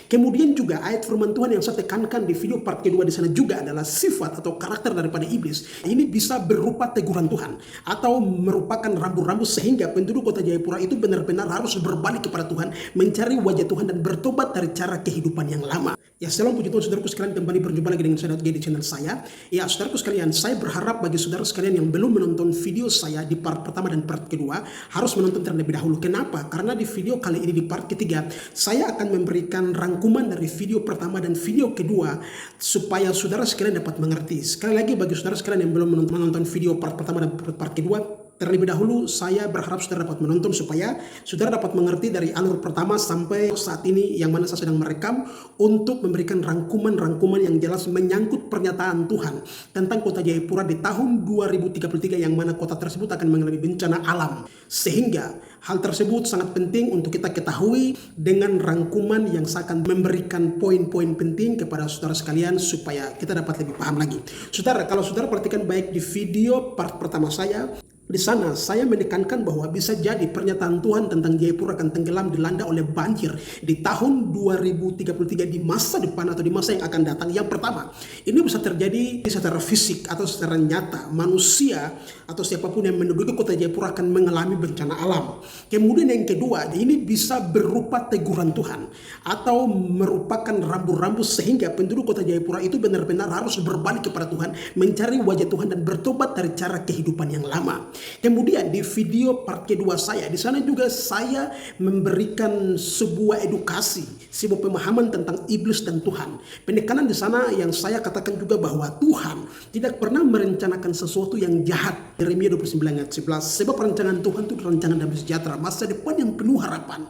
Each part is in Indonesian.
Kemudian juga ayat firman Tuhan yang saya tekankan di video part kedua di sana juga adalah sifat atau karakter daripada iblis. Ini bisa berupa teguran Tuhan atau merupakan rambu-rambu sehingga penduduk kota Jayapura itu benar-benar harus berbalik kepada Tuhan, mencari wajah Tuhan dan bertobat dari cara kehidupan yang lama. Ya, shalom puji Tuhan saudaraku sekalian, kembali berjumpa lagi dengan saya di channel saya. Ya, saudaraku sekalian, saya berharap bagi saudara sekalian yang belum menonton video saya di part pertama dan part kedua harus menonton terlebih dahulu. Kenapa? Karena di video kali ini di part ketiga saya akan memberikan rangkuman dari video pertama dan video kedua supaya saudara sekalian dapat mengerti. Sekali lagi bagi saudara sekalian yang belum menonton video part pertama dan part kedua, terlebih dahulu saya berharap saudara dapat menonton supaya saudara dapat mengerti dari alur pertama sampai saat ini yang mana saya sedang merekam untuk memberikan rangkuman-rangkuman yang jelas menyangkut pernyataan Tuhan tentang kota Jayapura di tahun 2033 yang mana kota tersebut akan mengalami bencana alam. Sehingga hal tersebut sangat penting untuk kita ketahui dengan rangkuman yang saya akan memberikan poin-poin penting kepada saudara sekalian supaya kita dapat lebih paham lagi. Saudara, kalau saudara perhatikan baik di video part pertama saya, di sana saya menekankan bahwa bisa jadi pernyataan Tuhan tentang Jayapura akan tenggelam dilanda oleh banjir di tahun 2033 di masa depan atau di masa yang akan datang. Yang pertama, ini bisa terjadi secara fisik atau secara nyata. Manusia atau siapapun yang menduduki kota Jayapura akan mengalami bencana alam. Kemudian yang kedua, ini bisa berupa teguran Tuhan atau merupakan rambu-rambu sehingga penduduk kota Jayapura itu benar-benar harus berbalik kepada Tuhan, mencari wajah Tuhan dan bertobat dari cara kehidupan yang lama. Kemudian di video part kedua saya, di sana juga saya memberikan sebuah edukasi, sebuah pemahaman tentang iblis dan Tuhan. Penekanan di sana yang saya katakan juga bahwa Tuhan tidak pernah merencanakan sesuatu yang jahat. Yeremia 29 ayat 11, sebab rancangan Tuhan itu rancangan damai sejahtera, masa depan yang penuh harapan.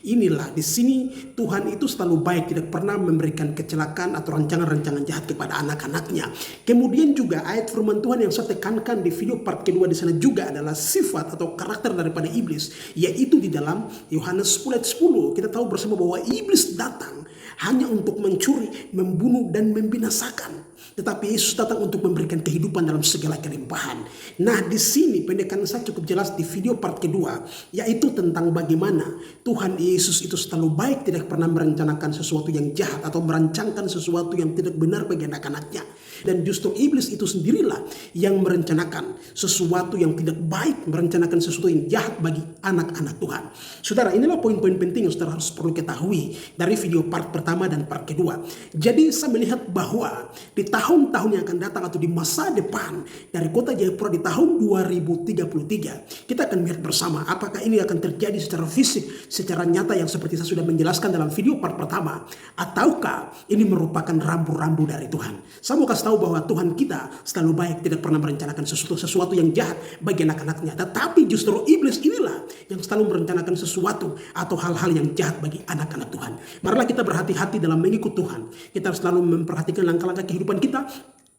Inilah di sini Tuhan itu selalu baik, tidak pernah memberikan kecelakaan atau rancangan-rancangan jahat kepada anak-anaknya. Kemudian juga ayat firman Tuhan yang saya tekankan di video part kedua di sana juga adalah sifat atau karakter daripada iblis, yaitu di dalam Yohanes 10 ayat 10 kita tahu bersama bahwa iblis datang hanya untuk mencuri, membunuh dan membinasakan. Tetapi Yesus datang untuk memberikan kehidupan dalam segala kelimpahan. Nah, di sini pendekatan saya cukup jelas di video part kedua, yaitu tentang bagaimana Tuhan Yesus itu selalu baik, tidak pernah merencanakan sesuatu yang jahat atau merancangkan sesuatu yang tidak benar bagi anak-anaknya. Dan justru iblis itu sendirilah yang merencanakan sesuatu yang tidak baik, merencanakan sesuatu yang jahat bagi anak-anak Tuhan. Saudara, inilah poin-poin penting yang saudara harus perlu ketahui dari video part pertama dan part kedua. Jadi saya melihat bahwa di tahun-tahun yang akan datang atau di masa depan dari kota Jayapura di tahun 2033, kita akan lihat bersama apakah ini akan terjadi secara fisik, secara nyata yang seperti saya sudah menjelaskan dalam video part pertama, ataukah ini merupakan rambu-rambu dari Tuhan. Saya mau kasih tahu bahwa Tuhan kita selalu baik, tidak pernah merencanakan sesuatu yang jahat bagi anak-anaknya. Tetapi justru iblis inilah yang selalu merencanakan sesuatu atau hal-hal yang jahat bagi anak-anak Tuhan. Marilah kita berhati-hati dalam mengikut Tuhan. Kita harus selalu memperhatikan langkah-langkah kehidupan kita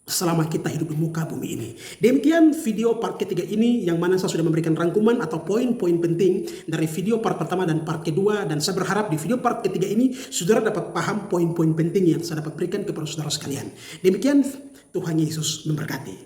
selama kita hidup di muka bumi ini. Demikian video part ketiga ini yang mana saya sudah memberikan rangkuman atau poin-poin penting dari video part pertama dan part kedua. Dan saya berharap di video part ketiga ini saudara dapat paham poin-poin penting yang saya dapat berikan kepada saudara sekalian. Demikian, Tuhan Yesus memberkati.